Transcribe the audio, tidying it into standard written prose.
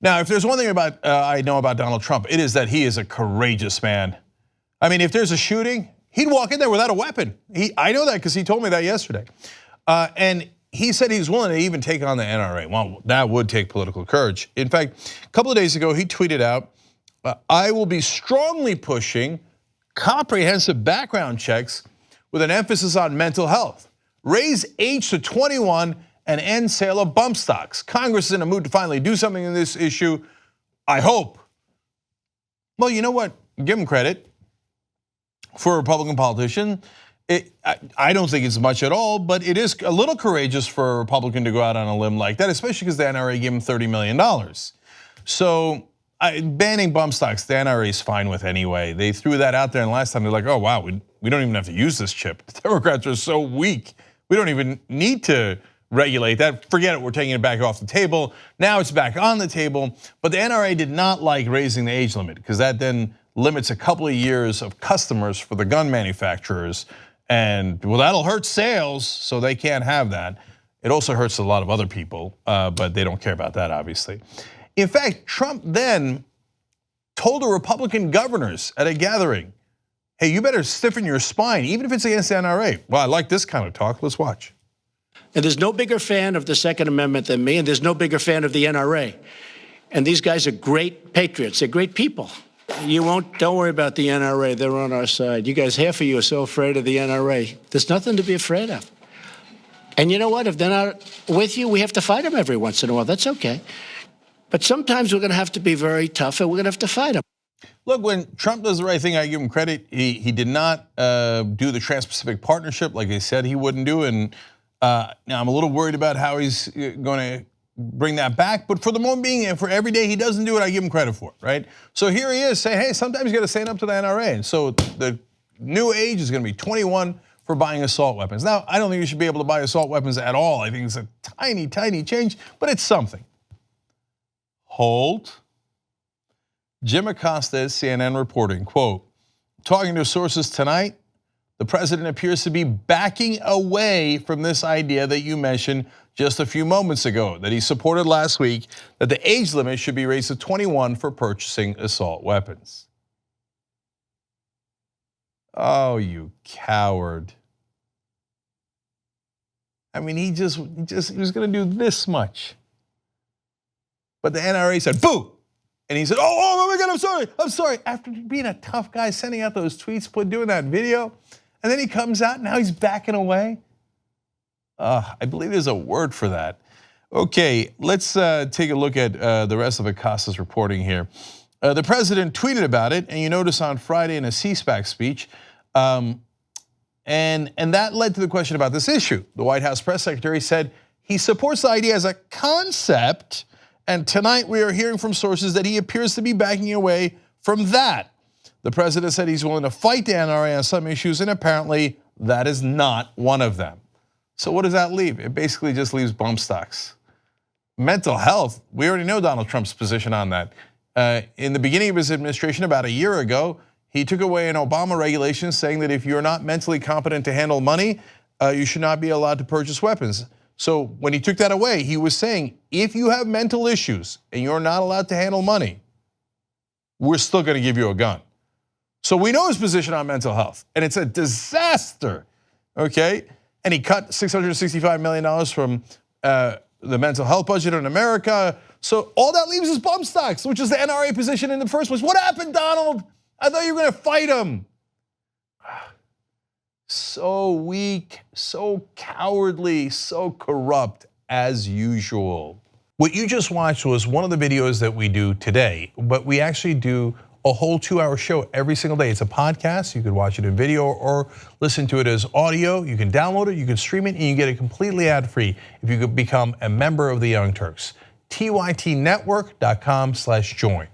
Now, if there's one thing about I know about Donald Trump, it is that he is a courageous man. I mean, if there's a shooting, he'd walk in there without a weapon. I know that because he told me that yesterday. And he said he was willing to even take on the NRA. Well, that would take political courage. In fact, a couple of days ago, he tweeted out, I will be strongly pushing comprehensive background checks with an emphasis on mental health. Raise age to 21 and end sale of bump stocks. Congress is in a mood to finally do something in this issue, I hope. Well, you know what? Give him credit. For a Republican politician, I don't think it's much at all, but it is a little courageous for a Republican to go out on a limb like that, especially because the NRA gave him $30 million. So banning bump stocks, the NRA is fine with anyway. They threw that out there, and last time they're like, oh wow, we don't even have to use this chip. The Democrats are so weak. We don't even need to regulate that. Forget it, we're taking it back off the table. Now it's back on the table, but the NRA did not like raising the age limit because that then limits a couple of years of customers for the gun manufacturers. And well, that'll hurt sales, so they can't have that. It also hurts a lot of other people, but they don't care about that, obviously. In fact, Trump then told the Republican governors at a gathering, hey, you better stiffen your spine, even if it's against the NRA. Well, I like this kind of talk, let's watch. And there's no bigger fan of the Second Amendment than me, and there's no bigger fan of the NRA. And these guys are great patriots, they're great people. Don't worry about the NRA, they're on our side. You guys, half of you are so afraid of the NRA. There's nothing to be afraid of. And you know what, if they're not with you, we have to fight them every once in a while, that's okay. But sometimes we're gonna have to be very tough and we're gonna have to fight them. Look, when Trump does the right thing, I give him credit. He did not do the Trans-Pacific Partnership like they said he wouldn't do, and now I'm a little worried about how he's gonna bring that back, but for the moment being, and for every day he doesn't do it, I give him credit for it, right? So here he is saying, hey, sometimes you gotta stand up to the NRA. And so the new age is gonna be 21 for buying assault weapons. Now, I don't think you should be able to buy assault weapons at all. I think it's a tiny, tiny change, but it's something. Hold. Jim Acosta, CNN reporting, quote, talking to sources tonight, the president appears to be backing away from this idea that you mentioned just a few moments ago, that he supported last week, that the age limit should be raised to 21 for purchasing assault weapons. Oh, you coward. I mean, he was gonna do this much. But the NRA said, boo! And he said, oh my God, I'm sorry. After being a tough guy, sending out those tweets, doing that video, and then he comes out, now he's backing away. I believe there's a word for that. Okay, let's take a look at the rest of Acosta's reporting here. The president tweeted about it, and you notice on Friday in a C-SPAC speech, and that led to the question about this issue. The White House press secretary said he supports the idea as a concept, and tonight we are hearing from sources that he appears to be backing away from that. The president said he's willing to fight the NRA on some issues, and apparently that is not one of them. So what does that leave? It basically just leaves bump stocks. Mental health, we already know Donald Trump's position on that. In the beginning of his administration, about a year ago, he took away an Obama regulation saying that if you're not mentally competent to handle money, you should not be allowed to purchase weapons. So when he took that away, he was saying, if you have mental issues and you're not allowed to handle money, we're still gonna give you a gun. So we know his position on mental health, and it's a disaster, okay? And he cut $665 million from the mental health budget in America. So all that leaves is bump stocks, which is the NRA position in the first place. What happened, Donald? I thought you were gonna fight him. So weak, so cowardly, so corrupt as usual. What you just watched was one of the videos that we do today, but we actually do a whole 2-hour show every single day. It's a podcast, you could watch it in video or listen to it as audio. You can download it, you can stream it, and you get it completely ad-free if you could become a member of the Young Turks. tytnetwork.com/join.